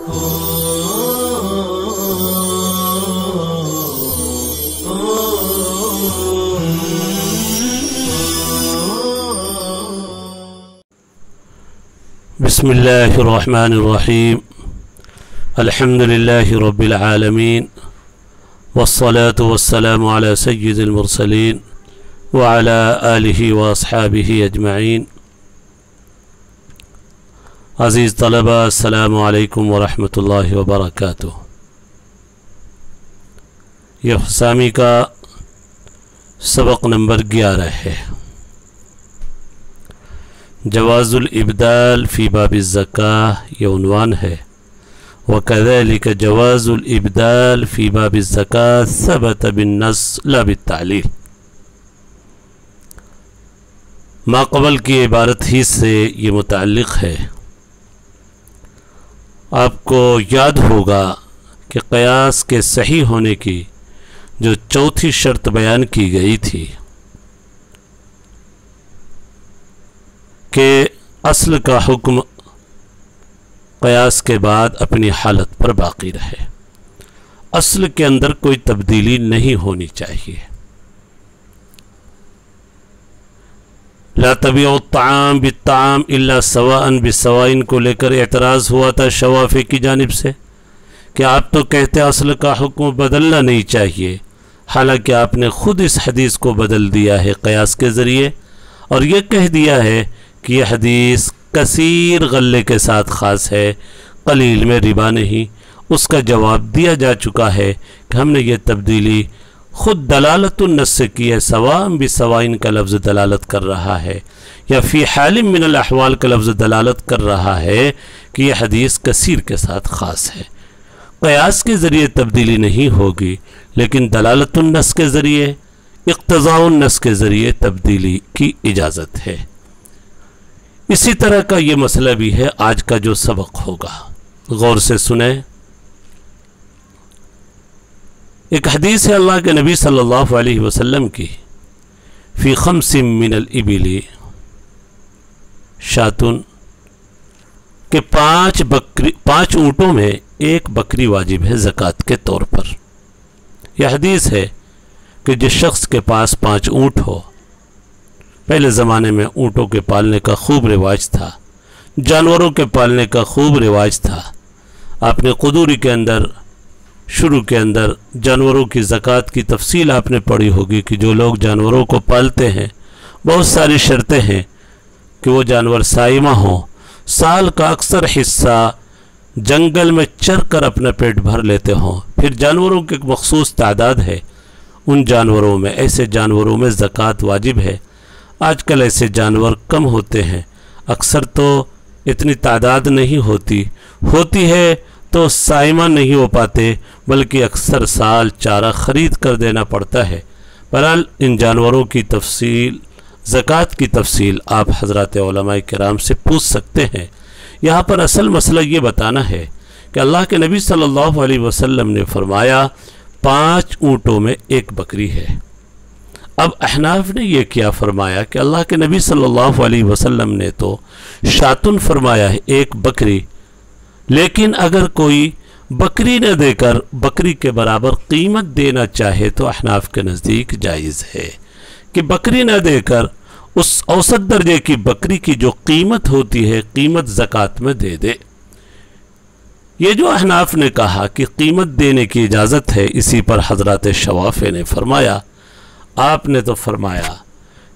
بسم اللہ الرحمن الرحیم الحمد للہ رب العالمین والصلاة والسلام علی سید المرسلین وعلى آلہ واصحابہ اجمعین۔ عزیز طلبہ، السلام علیکم ورحمۃ اللہ وبرکاتہ۔ یہ حسامی کا سبق نمبر 11 ہے، جواز الابدال فی باب الزکاة، یہ عنوان ہے۔ وکذالک جواز الابدال فی باب الزکاة ثبت بالنص لا بالتعلیل۔ ما قبل کی عبارت ہی سے یہ متعلق ہے۔ آپ کو یاد ہوگا کہ قیاس کے صحیح ہونے کی جو چوتھی شرط بیان کی گئی تھی کہ اصل کا حکم قیاس کے بعد اپنی حالت پر باقی رہے، اصل کے اندر کوئی تبدیلی نہیں ہونی چاہیے۔ لا تبیع الطعام بالطعام الا سواء بسواء کو لے کر اعتراض ہوا تھا شوافی کی جانب سے کہ آپ تو کہتے اصل کا حکم بدلنا نہیں چاہیے، حالانکہ آپ نے خود اس حدیث کو بدل دیا ہے قیاس کے ذریعے، اور یہ کہہ دیا ہے کہ یہ حدیث کثیر غلے کے ساتھ خاص ہے، قلیل میں ربا نہیں۔ اس کا جواب دیا جا چکا ہے کہ ہم نے یہ تبدیلی خود دلالت النص سے کی ہے، سواء بسوائن کا لفظ دلالت کر رہا ہے، یا فی حال من الاحوال کا لفظ دلالت کر رہا ہے کہ یہ حدیث کثیر کے ساتھ خاص ہے۔ قیاس کے ذریعے تبدیلی نہیں ہوگی، لیکن دلالت النص کے ذریعے، اقتضاء النص کے ذریعے تبدیلی کی اجازت ہے۔ اسی طرح کا یہ مسئلہ بھی ہے آج کا جو سبق ہوگا، غور سے سنیں۔ ایک حدیث ہے اللہ کے نبی صلی اللہ علیہ وسلم کی، فی خمس من الابل شاتن، کہ 5 اونٹوں میں ایک بکری واجب ہے زکوٰۃ کے طور پر۔ یہ حدیث ہے کہ جس شخص کے پاس 5 اونٹ ہو، پہلے زمانے میں اونٹوں کے پالنے کا خوب رواج تھا، جانوروں کے پالنے کا خوب رواج تھا۔ آپ نے قدوری کے اندر شروع کے اندر جانوروں کی زکوٰۃ کی تفصیل آپ نے پڑھی ہوگی کہ جو لوگ جانوروں کو پالتے ہیں بہت ساری شرطیں ہیں کہ وہ جانور سائمہ ہوں، سال کا اکثر حصہ جنگل میں چر کر اپنا پیٹ بھر لیتے ہوں، پھر جانوروں کی ایک مخصوص تعداد ہے، ان جانوروں میں ایسے جانوروں میں زکوٰۃ واجب ہے۔ آج کل ایسے جانور کم ہوتے ہیں، اکثر تو اتنی تعداد نہیں ہوتی ہے تو سائمہ نہیں ہو پاتے، بلکہ اکثر سال چارہ خرید کر دینا پڑتا ہے۔ بہرحال ان جانوروں کی تفصیل، زکوٰۃ کی تفصیل آپ حضرات علماء کرام سے پوچھ سکتے ہیں۔ یہاں پر اصل مسئلہ یہ بتانا ہے کہ اللہ کے نبی صلی اللہ علیہ وسلم نے فرمایا 5 اونٹوں میں ایک بکری ہے۔ اب احناف نے یہ کیا فرمایا کہ اللہ کے نبی صلی اللہ علیہ وسلم نے تو شاتن فرمایا ہے، ایک بکری، لیکن اگر کوئی بکری نہ دے کر بکری کے برابر قیمت دینا چاہے تو احناف کے نزدیک جائز ہے کہ بکری نہ دے کر اس اوسط درجے کی بکری کی جو قیمت ہوتی ہے قیمت زکوٰۃ میں دے دے۔ یہ جو احناف نے کہا کہ قیمت دینے کی اجازت ہے، اسی پر حضرات شوافی نے فرمایا، آپ نے تو فرمایا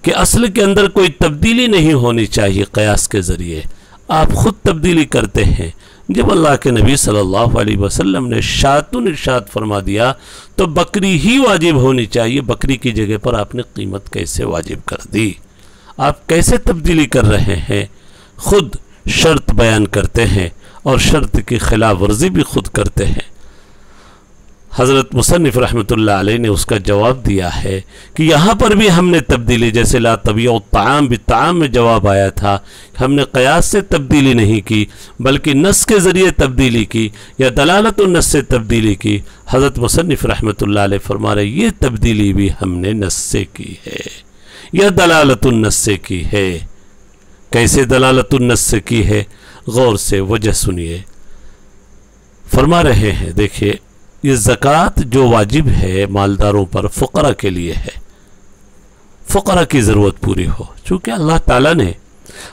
کہ اصل کے اندر کوئی تبدیلی نہیں ہونی چاہیے قیاس کے ذریعے، آپ خود تبدیلی کرتے ہیں۔ جب اللہ کے نبی صلی اللہ علیہ وسلم نے شاتن ارشاد فرما دیا تو بکری ہی واجب ہونی چاہیے، بکری کی جگہ پر آپ نے قیمت کیسے واجب کر دی؟ آپ کیسے تبدیلی کر رہے ہیں؟ خود شرط بیان کرتے ہیں اور شرط کی خلاف ورزی بھی خود کرتے ہیں۔ حضرت مصنف رحمۃ اللہ علیہ نے اس کا جواب دیا ہے کہ یہاں پر بھی ہم نے تبدیلی، جیسے لا تبیع الطعام بالطعام میں جواب آیا تھا، ہم نے قیاس سے تبدیلی نہیں کی بلکہ نص کے ذریعے تبدیلی کی یا دلالت النص سے تبدیلی کی۔ حضرت مصنف رحمۃ اللہ علیہ فرما رہے یہ تبدیلی بھی ہم نے نص سے کی ہے یا دلالت النص سے کی ہے۔ کیسے دلالت النص سے کی ہے؟ غور سے وجہ سنیے۔ فرما رہے ہیں دیکھیے یہ زکوٰۃ جو واجب ہے مالداروں پر فقراء کے لیے ہے، فقراء کی ضرورت پوری ہو، چونکہ اللہ تعالیٰ نے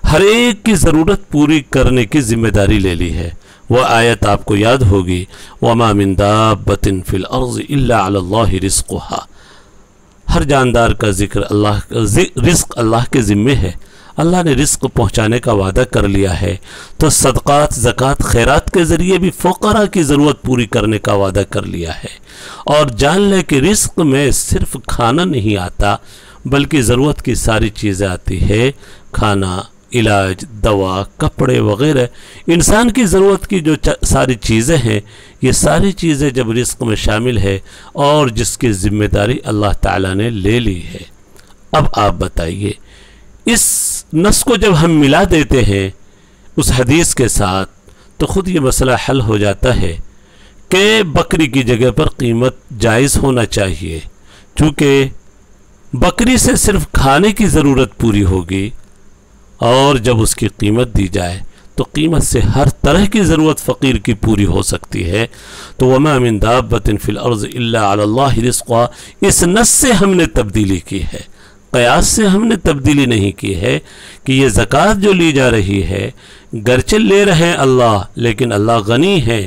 ہر ایک کی ضرورت پوری کرنے کی ذمہ داری لے لی ہے۔ وہ آیت آپ کو یاد ہوگی، وَمَا مِن دَابَّةٍ فِي الْأَرْضِ إِلَّا عَلَى اللَّهِ رِزْقُهَا، ہر جاندار کا رزق اللہ کے ذمے ہے، اللہ نے رزق پہنچانے کا وعدہ کر لیا ہے، تو صدقات، زکوٰۃ، خیرات کے ذریعے بھی فقراء کی ضرورت پوری کرنے کا وعدہ کر لیا ہے۔ اور جان لے کہ رزق میں صرف کھانا نہیں آتا بلکہ ضرورت کی ساری چیزیں آتی ہے، کھانا، علاج، دوا، کپڑے وغیرہ، انسان کی ضرورت کی جو ساری چیزیں ہیں، یہ ساری چیزیں جب رزق میں شامل ہے اور جس کی ذمہ داری اللہ تعالیٰ نے لے لی ہے۔ اب آپ بتائیے اس نص کو جب ہم ملا دیتے ہیں اس حدیث کے ساتھ تو خود یہ مسئلہ حل ہو جاتا ہے کہ بکری کی جگہ پر قیمت جائز ہونا چاہیے، چونکہ بکری سے صرف کھانے کی ضرورت پوری ہوگی، اور جب اس کی قیمت دی جائے تو قیمت سے ہر طرح کی ضرورت فقیر کی پوری ہو سکتی ہے۔ تو وَمَا مِن دَابَّةٍ فِي الْأَرْضِ إِلَّا عَلَى اللَّهِ رِزْقُهَا، اس نص سے ہم نے تبدیلی کی ہے، قیاس سے ہم نے تبدیلی نہیں کی ہے کہ یہ زکوٰۃ جو لی جا رہی ہے گرچہ لے رہے ہیں اللہ، لیکن اللہ غنی ہے،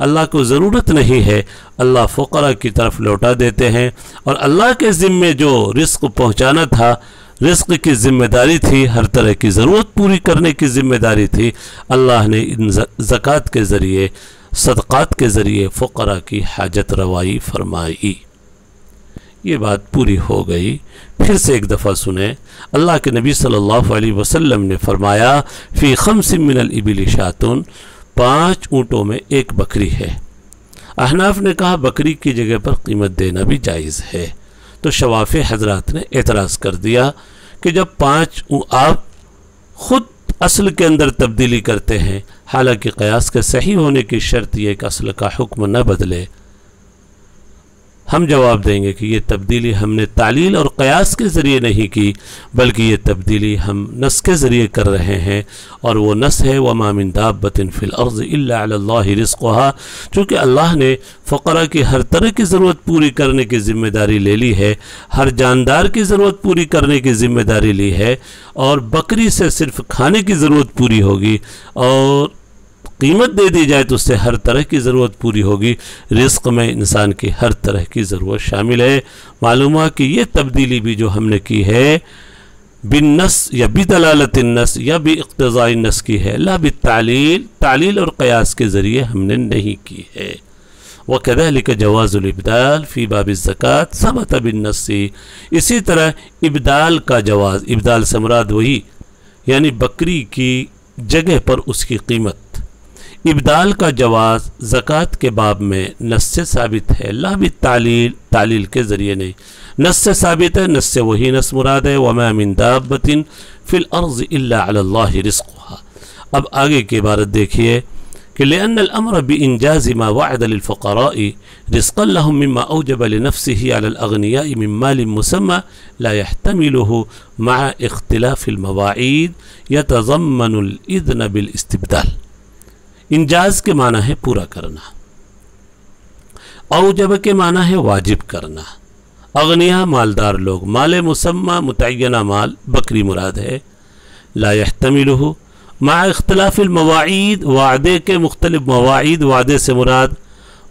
اللہ کو ضرورت نہیں ہے، اللہ فقراء کی طرف لوٹا دیتے ہیں، اور اللہ کے ذمے جو رزق پہنچانا تھا، رزق کی ذمہ داری تھی، ہر طرح کی ضرورت پوری کرنے کی ذمہ داری تھی، اللہ نے ان زکوٰۃ کے ذریعے، صدقات کے ذریعے فقراء کی حاجت روائی فرمائی۔ یہ بات پوری ہو گئی۔ پھر سے ایک دفعہ سنیں، اللہ کے نبی صلی اللہ علیہ وسلم نے فرمایا فی خمس من الابل شاتن، 5 اونٹوں میں ایک بکری ہے۔ احناف نے کہا بکری کی جگہ پر قیمت دینا بھی جائز ہے، تو شوافی حضرات نے اعتراض کر دیا کہ جب 5 آپ خود اصل کے اندر تبدیلی کرتے ہیں، حالانکہ قیاس کے صحیح ہونے کی شرط یہ کہ اصل کا حکم نہ بدلے، ہم جواب دیں گے کہ یہ تبدیلی ہم نے تعلیل اور قیاس کے ذریعے نہیں کی، بلکہ یہ تبدیلی ہم نص کے ذریعے کر رہے ہیں، اور وہ نص ہے وَمَا مِن دَابَّةٍ فِي الْأَرْضِ إِلَّا عَلَى اللَّهِ رِزْقُهَا، چونکہ اللہ نے فقراء کی ہر طرح کی ضرورت پوری کرنے کی ذمہ داری لے لی ہے، ہر جاندار کی ضرورت پوری کرنے کی ذمہ داری لی ہے، اور بکری سے صرف کھانے کی ضرورت پوری ہوگی، اور قیمت دے دی جائے تو اس سے ہر طرح کی ضرورت پوری ہوگی۔ رزق میں انسان کی ہر طرح کی ضرورت شامل ہے۔ معلوم ہوا کہ یہ تبدیلی بھی جو ہم نے کی ہے بالنص یا بدلالت النص یا باقتضاء النص کی ہے، لا بالتعلیل، تعلیل اور قیاس کے ذریعے ہم نے نہیں کی ہے۔ وَكَذَلِكَ جَوَازُ الْإِبْدَالِ فِي بَابِ الزَّكَاةِ ثَبَتَ بِالنَّصِّ، اسی طرح ابدال کا جواز، ابدال سے مراد وہی یعنی بکری کی جگہ پر اس کی قیمت، ابدال کا جواز زکوٰۃ کے باب میں نص سے ثابت ہے، لا بالتعلیل، تعلیل کے ذریعے نہیں، نص سے ثابت ہے، نص سے وہی نص مراد ہے وَمَا مِن دَابَّةٍ فِي الْأَرْضِ إِلَّا عَلَى اللَّهِ رِزْقُهَا۔ اب آگے کی عبارت دیکھیے کہ لِأَنَّ الْأَمْرَ بِإِنْجَازِ مَا وَعَدَ لِلْفُقَرَاءِ رِزْقًا لَهُم مِّمَّا أَوْجَبَ لِنَفْسِهِ عَلَى الْأَغْنِيَاءِ مِن مَّالٍ مُّسَمًّى لَا يَحْتَمِلُهُ مَعَ اخْتِلَافِ الْمَوَاعِيدِ يَتَضَمَّنُ الْإِذْنَ بِالْإِسْتِبْدَالِ۔ انجاز کے معنی ہے پورا کرنا، اوجب کے معنی ہے واجب کرنا، اغنیاء مالدار لوگ، مال مسمى متعینہ مال بکری مراد ہے، لا يحتملہ مع اختلاف المواعید، وعدے کے مختلف مواعید، وعدے سے مراد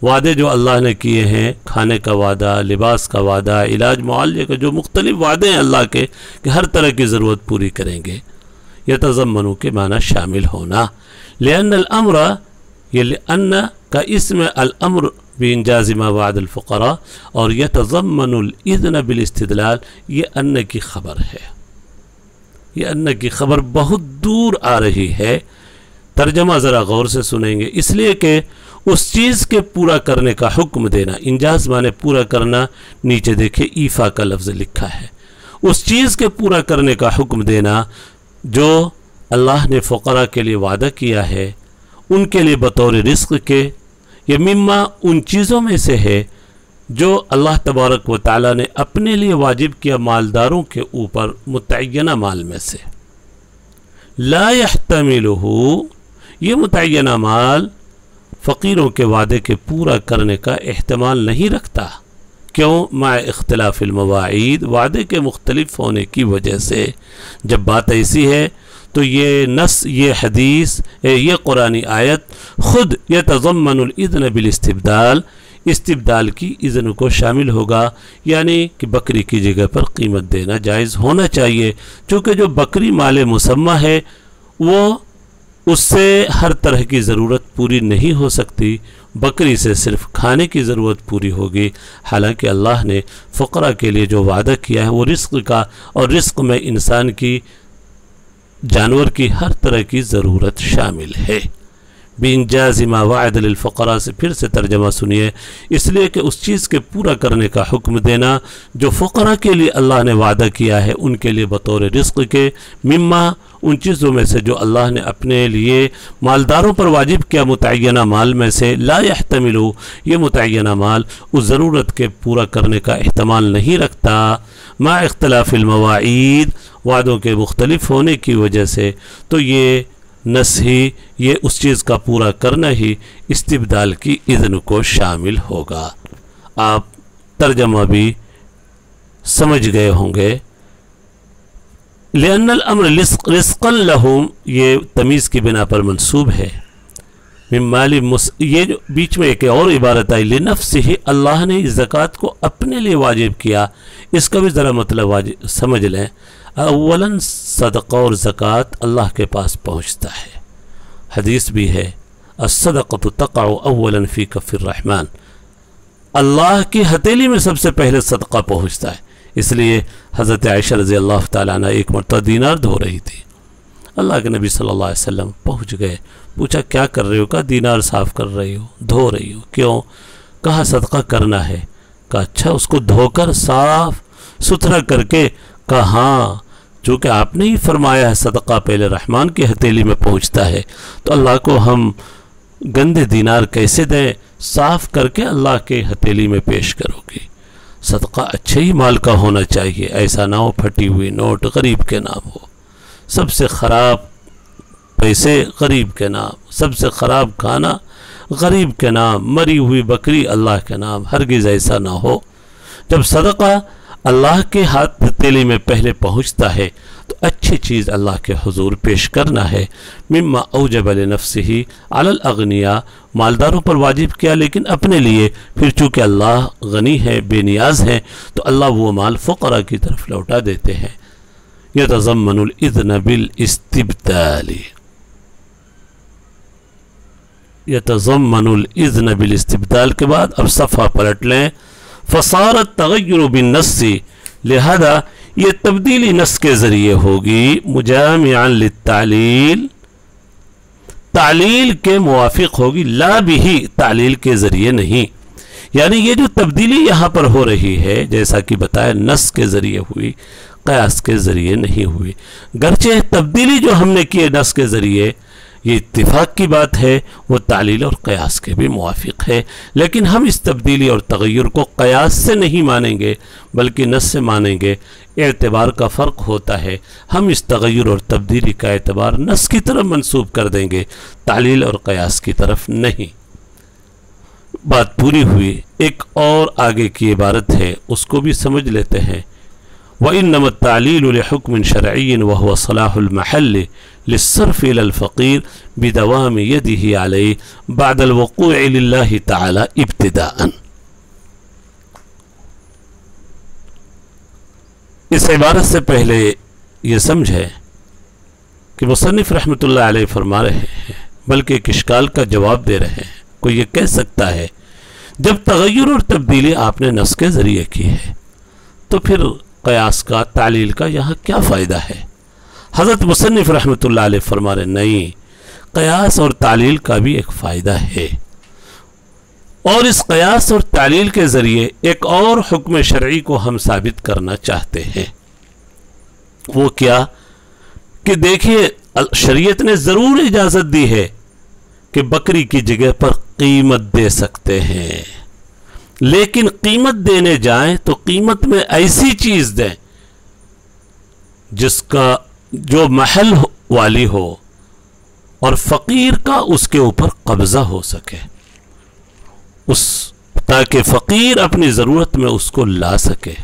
وعدے جو اللہ نے کیے ہیں، کھانے کا وعدہ، لباس کا وعدہ، علاج معالجے کا، جو مختلف وعدے ہیں اللہ کے کہ ہر طرح کی ضرورت پوری کریں گے، یتضمنو کے معنی شامل ہونا، لأن الامر، یہ لأن کا اسم الامر بانجاز ما وعد الفقراء، اور یتضمن الاذن بالاستدلال، یہ ان کی خبر ہے، یہ ان کی خبر بہت دور آ رہی ہے، ترجمہ ذرا غور سے سنیں گے، اس لیے کہ اس چیز کے پورا کرنے کا حکم دینا، انجاز مانے پورا کرنا، نیچے دیکھیں ایفا کا لفظ لکھا ہے، اس چیز کے پورا کرنے کا حکم دینا جو اللہ نے فقراء کے لیے وعدہ کیا ہے، ان کے لیے بطور رزق کے، یہ مما ان چیزوں میں سے ہے جو اللہ تبارک و تعالی نے اپنے لیے واجب کیا مالداروں کے اوپر متعینہ مال میں سے، لا يحتملہ، یہ متعینہ مال فقیروں کے وعدے کے پورا کرنے کا احتمال نہیں رکھتا۔ کیوں؟ مع اختلاف المواعید، وعدے کے مختلف ہونے کی وجہ سے۔ جب بات ایسی ہے تو یہ نص، یہ حدیث، یہ قرآنی آیت خود یتضمن الاذن بالاستبدال، استبدال کی اذن کو شامل ہوگا، یعنی کہ بکری کی جگہ پر قیمت دینا جائز ہونا چاہیے، چونکہ جو بکری مال مسمى ہے وہ اس سے ہر طرح کی ضرورت پوری نہیں ہو سکتی، بکری سے صرف کھانے کی ضرورت پوری ہوگی۔ حالانکہ اللہ نے فقراء کے لیے جو وعدہ کیا ہے وہ رزق کا، اور رزق میں انسان کی، جانور کی ہر طرح کی ضرورت شامل ہے۔ بِإِنْجَازِ مَا وَعَدَ لِلْفُقَرَاءِ سے پھر سے ترجمہ سنیے، اس لیے کہ اس چیز کے پورا کرنے کا حکم دینا جو فقراء کے لیے اللہ نے وعدہ کیا ہے، ان کے لیے بطور رزق کے، مما، ان چیزوں میں سے جو اللہ نے اپنے لیے مالداروں پر واجب کیا، متعینہ مال میں سے، لا يحتملو، یہ متعینہ مال اس ضرورت کے پورا کرنے کا احتمال نہیں رکھتا، مع اختلاف المواعید، وعدوں کے مختلف ہونے کی وجہ سے، تو یہ نص ہی، یہ اس چیز کا پورا کرنا ہی استبدال کی اذن کو شامل ہوگا۔ آپ ترجمہ بھی سمجھ گئے ہوں گے۔ لأن الامر رزقا لهم، یہ تمیز کی بنا پر منصوب ہے۔ من مال یہ جو بیچ میں ایک اور عبارت آئی، لنفسہ، اللہ نے زکوٰۃ کو اپنے لیے واجب کیا، اس کا بھی ذرا مطلب سمجھ لیں۔ اولاً صدقہ اور زکوٰۃ اللہ کے پاس پہنچتا ہے، حدیث بھی ہے، الصدقۃ تقع اولاً فی کف الرحمن، اللہ کی ہتھیلی میں سب سے پہلے صدقہ پہنچتا ہے۔ اس لیے حضرت عائشہ رضی اللہ تعالیٰ عنہ ایک مرتبہ دینار دھو رہی تھی، اللہ کے نبی صلی اللہ علیہ وسلم پہنچ گئے، پوچھا کیا کر رہے ہو؟ کہا دینار صاف کر رہی ہو، دھو رہی ہو۔ کیوں؟ کہا صدقہ کرنا ہے۔ کہا اچھا، اس کو دھو کر صاف ستھرا کر کے؟ کہا ہاں، چونکہ آپ نے ہی فرمایا ہے صدقہ پہلے رحمان کی ہتھیلی میں پہنچتا ہے، تو اللہ کو ہم گندے دینار کیسے دیں؟ صاف کر کے اللہ کے ہتھیلی میں پیش کرو گی۔ صدقہ اچھے ہی مال کا ہونا چاہیے، ایسا نہ ہو پھٹی ہوئی نوٹ غریب کے نام ہو، سب سے خراب پیسے غریب کے نام، سب سے خراب کھانا غریب کے نام، مری ہوئی بکری اللہ کے نام، ہرگز ایسا نہ ہو۔ جب صدقہ اللہ کے ہاتھ ہتھیلی میں پہلے پہنچتا ہے تو اچھی چیز اللہ کے حضور پیش کرنا ہے۔ مما اوجب لنفسہ علی الاغنیاء، مالداروں پر واجب کیا لیکن اپنے لیے، پھر چونکہ اللہ غنی ہے، بے نیاز ہے، تو اللہ وہ مال فقراء کی طرف لوٹا دیتے ہیں۔ یتضمن الاذن بالاستبدال، یتضمن الاذن بالاستبدال کے بعد اب صفحہ پلٹ لیں، فصار التغیر بالنص، لہذا یہ تبدیلی نص کے ذریعے ہوگی، مجامعا للتعلیل، تعلیل کے موافق ہوگی، لا بھی، تعلیل کے ذریعے نہیں۔ یعنی یہ جو تبدیلی یہاں پر ہو رہی ہے، جیسا کہ بتایا نص کے ذریعے ہوئی، قیاس کے ذریعے نہیں ہوئی۔ گرچہ تبدیلی جو ہم نے کی نص کے ذریعے، یہ اتفاق کی بات ہے، وہ تعلیل اور قیاس کے بھی موافق ہے، لیکن ہم اس تبدیلی اور تغیر کو قیاس سے نہیں مانیں گے بلکہ نص سے مانیں گے۔ اعتبار کا فرق ہوتا ہے، ہم اس تغیر اور تبدیلی کا اعتبار نص کی طرف منسوب کر دیں گے، تعلیل اور قیاس کی طرف نہیں۔ بات پوری ہوئی، ایک اور آگے کی عبارت ہے، اس کو بھی سمجھ لیتے ہیں۔ وَإِنَّمَا التَّعْلِيلُ لِحُكْمٍ شَرْعِيٍّ وَهُوَ صَلَاحُ الْمَحَلِّ لِلصَّرْفِ إِلَى الْفَقِيرِ بِدَوَامِ يَدِهِ عَلَيْهِ بَعْدَ الْوُقُوعِ لِلَّهِ تَعَالَى ابْتِدَاءً۔ اس عبارت سے پہلے یہ سمجھے کہ مصنف رحمۃ اللہ علیہ فرما رہے ہیں، بلکہ ایک اشکال کا جواب دے رہے ہیں۔ کوئی یہ کہہ سکتا ہے جب تغیر اور تبدیلی آپ نے نص کے ذریعے کی ہے تو پھر قیاس کا، تعلیل کا یہاں کیا فائدہ ہے؟ حضرت مصنف رحمۃ اللہ علیہ فرما رہے نہیں، قیاس اور تعلیل کا بھی ایک فائدہ ہے، اور اس قیاس اور تعلیل کے ذریعے ایک اور حکم شرعی کو ہم ثابت کرنا چاہتے ہیں۔ وہ کیا کہ دیکھیے، شریعت نے ضرور اجازت دی ہے کہ بکری کی جگہ پر قیمت دے سکتے ہیں، لیکن قیمت دینے جائیں تو قیمت میں ایسی چیز دیں جس کا جو محل والی ہو، اور فقیر کا اس کے اوپر قبضہ ہو سکے، تاکہ فقیر اپنی ضرورت میں اس کو لا سکے۔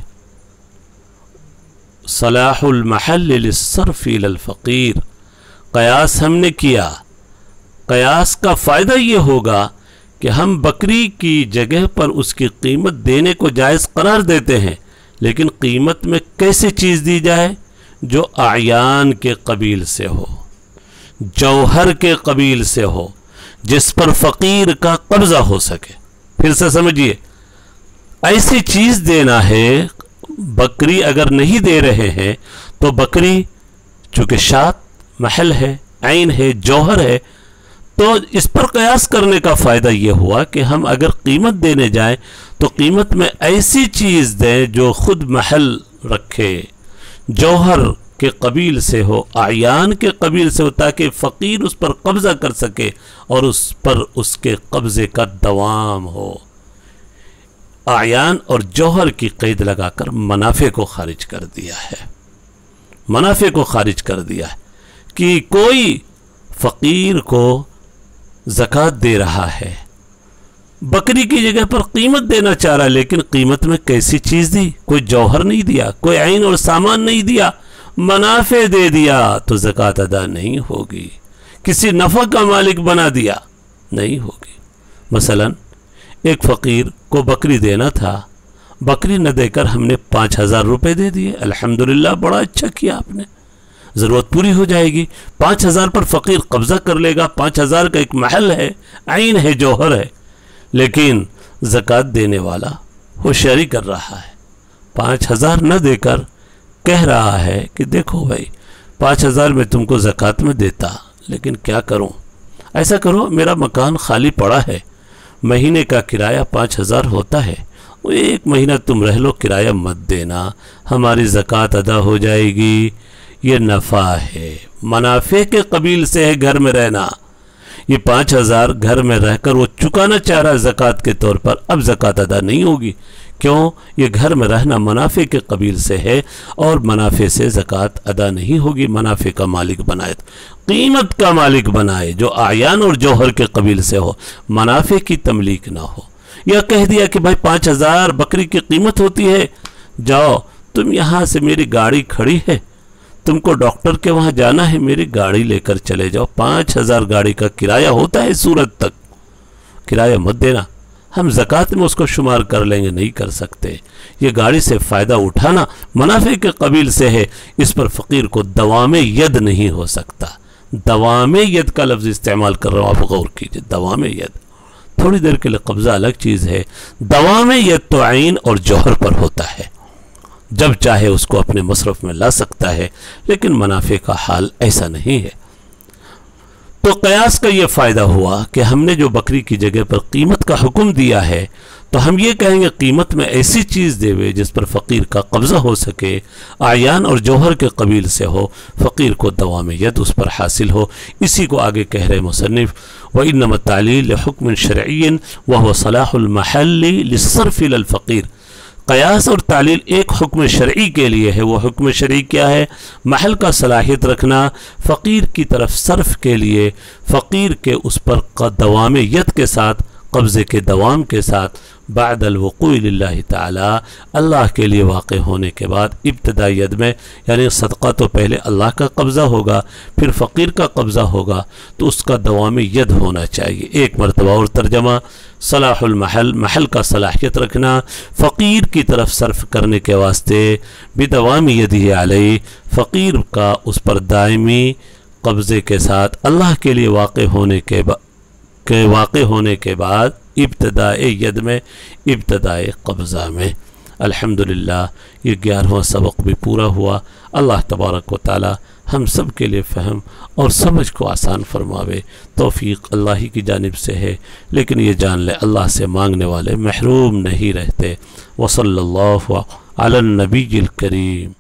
صلاح المحل للصرف الى الفقیر، قیاس ہم نے کیا۔ قیاس کا فائدہ یہ ہوگا کہ ہم بکری کی جگہ پر اس کی قیمت دینے کو جائز قرار دیتے ہیں، لیکن قیمت میں کیسی چیز دی جائے؟ جو اعیان کے قبیل سے ہو، جوہر کے قبیل سے ہو، جس پر فقیر کا قبضہ ہو سکے۔ پھر سے سمجھیے، ایسی چیز دینا ہے۔ بکری اگر نہیں دے رہے ہیں تو بکری چونکہ شات محل ہے، عین ہے، جوہر ہے، تو اس پر قیاس کرنے کا فائدہ یہ ہوا کہ ہم اگر قیمت دینے جائیں تو قیمت میں ایسی چیز دیں جو خود محل رکھے، جوہر کے قبیل سے ہو، اعیان کے قبیل سے ہو، تاکہ فقیر اس پر قبضہ کر سکے اور اس پر اس کے قبضے کا دوام ہو۔ اعیان اور جوہر کی قید لگا کر منافع کو خارج کر دیا ہے، منافع کو خارج کر دیا ہے کہ کوئی فقیر کو زکوٰۃ دے رہا ہے، بکری کی جگہ پر قیمت دینا چاہ رہا، لیکن قیمت میں کیسی چیز دی؟ کوئی جوہر نہیں دیا، کوئی عین اور سامان نہیں دیا، منافع دے دیا تو زکوٰۃ ادا نہیں ہوگی۔ کسی نفع کا مالک بنا دیا، نہیں ہوگی۔ مثلا ایک فقیر کو بکری دینا تھا، بکری نہ دے کر ہم نے 5,000 روپے دے دیے، الحمدللہ بڑا اچھا کیا آپ نے، ضرورت پوری ہو جائے گی۔ 5,000 پر فقیر قبضہ کر لے گا، 5,000 کا ایک محل ہے، عین ہے، جوہر ہے، لیکن زکوٰۃ دینے والا ہوشیاری کر رہا ہے، 5,000 نہ دے کر کہہ رہا ہے کہ دیکھو بھائی 5,000 میں تم کو زکوٰۃ میں دیتا، لیکن کیا کروں؟ ایسا کرو، میرا مکان خالی پڑا ہے، مہینے کا کرایہ 5,000 ہوتا ہے، وہ ایک مہینہ تم رہ لو، کرایہ مت دینا، ہماری زکوٰۃ ادا ہو جائے گی۔ یہ نفع ہے، منافع کے قبیل سے ہے گھر میں رہنا۔ یہ 5,000 گھر میں رہ کر وہ چکانا چاہ رہا ہے زکوٰۃ کے طور پر، اب زکوٰۃ ادا نہیں ہوگی۔ کیوں؟ یہ گھر میں رہنا منافع کے قبیل سے ہے اور منافع سے زکوٰۃ ادا نہیں ہوگی۔ منافع کا مالک بنائے، قیمت کا مالک بنائے جو اعیان اور جوہر کے قبیل سے ہو، منافع کی تملیک نہ ہو۔ یا کہہ دیا کہ بھائی 5,000 بکری کی قیمت ہوتی ہے، جاؤ تم یہاں سے، میری گاڑی کھڑی ہے، تم کو ڈاکٹر کے وہاں جانا ہے، میری گاڑی لے کر چلے جاؤ، 5,000 گاڑی کا کرایہ ہوتا ہے سورت تک، کرایہ مت دینا، ہم زکوٰۃ میں اس کو شمار کر لیں گے، نہیں کر سکتے۔ یہ گاڑی سے فائدہ اٹھانا منافع کے قبیل سے ہے، اس پر فقیر کو دوام ید نہیں ہو سکتا۔ دوام ید کا لفظ استعمال کر رہا ہوں، آپ غور کیجئے، دوام ید، تھوڑی دیر کے لیے قبضہ الگ چیز ہے، دوام ید تو عین اور جوہر پر ہوتا ہے، جب چاہے اس کو اپنے مصرف میں لا سکتا ہے، لیکن منافع کا حال ایسا نہیں ہے۔ تو قیاس کا یہ فائدہ ہوا کہ ہم نے جو بکری کی جگہ پر قیمت کا حکم دیا ہے، تو ہم یہ کہیں گے قیمت میں ایسی چیز دے جس پر فقیر کا قبضہ ہو سکے، اعیان اور جوہر کے قبیل سے ہو، فقیر کو دوام ید اس پر حاصل ہو۔ اسی کو آگے کہہ رہے مصنف، وَإِنَّمَا التَّعْلِيلُ لِحُكْمٍ شَرْعِيٍّ وَهُوَ صَلَاحُ الْمَحَلِّ لِلصَّرْفِ إِلَى الْفَقِيرِ۔ قیاس اور تعلیل ایک حکم شرعی کے لیے ہے، وہ حکم شرعی کیا ہے؟ محل کا صلاحیت رکھنا فقیر کی طرف صرف کے لیے، فقیر کے اس پر دوام ید کے ساتھ، قبضے کے دوام کے ساتھ، بعد الوقوع للہ تعالی، اللہ کے لیے واقع ہونے کے بعد، ابتدا ید میں، یعنی صدقہ تو پہلے اللہ کا قبضہ ہوگا، پھر فقیر کا قبضہ ہوگا، تو اس کا دوام ید ہونا چاہیے۔ ایک مرتبہ اور ترجمہ، صلاح المحل، محل کا صلاحیت رکھنا فقیر کی طرف صرف کرنے کے واسطے، بدوام یدہ علیہ، فقیر کا اس پر دائمی قبضے کے ساتھ، اللہ کے لیے واقع ہونے کے بعد ابتدائے ید میں، ابتدائے قبضہ میں۔ الحمدللہ یہ 11واں سبق بھی پورا ہوا۔ اللہ تبارک و تعالی ہم سب کے لیے فہم اور سمجھ کو آسان فرماوے۔ توفیق اللہ ہی کی جانب سے ہے، لیکن یہ جان لے اللہ سے مانگنے والے محروم نہیں رہتے۔ وصلی اللہ علی النبی الکریم۔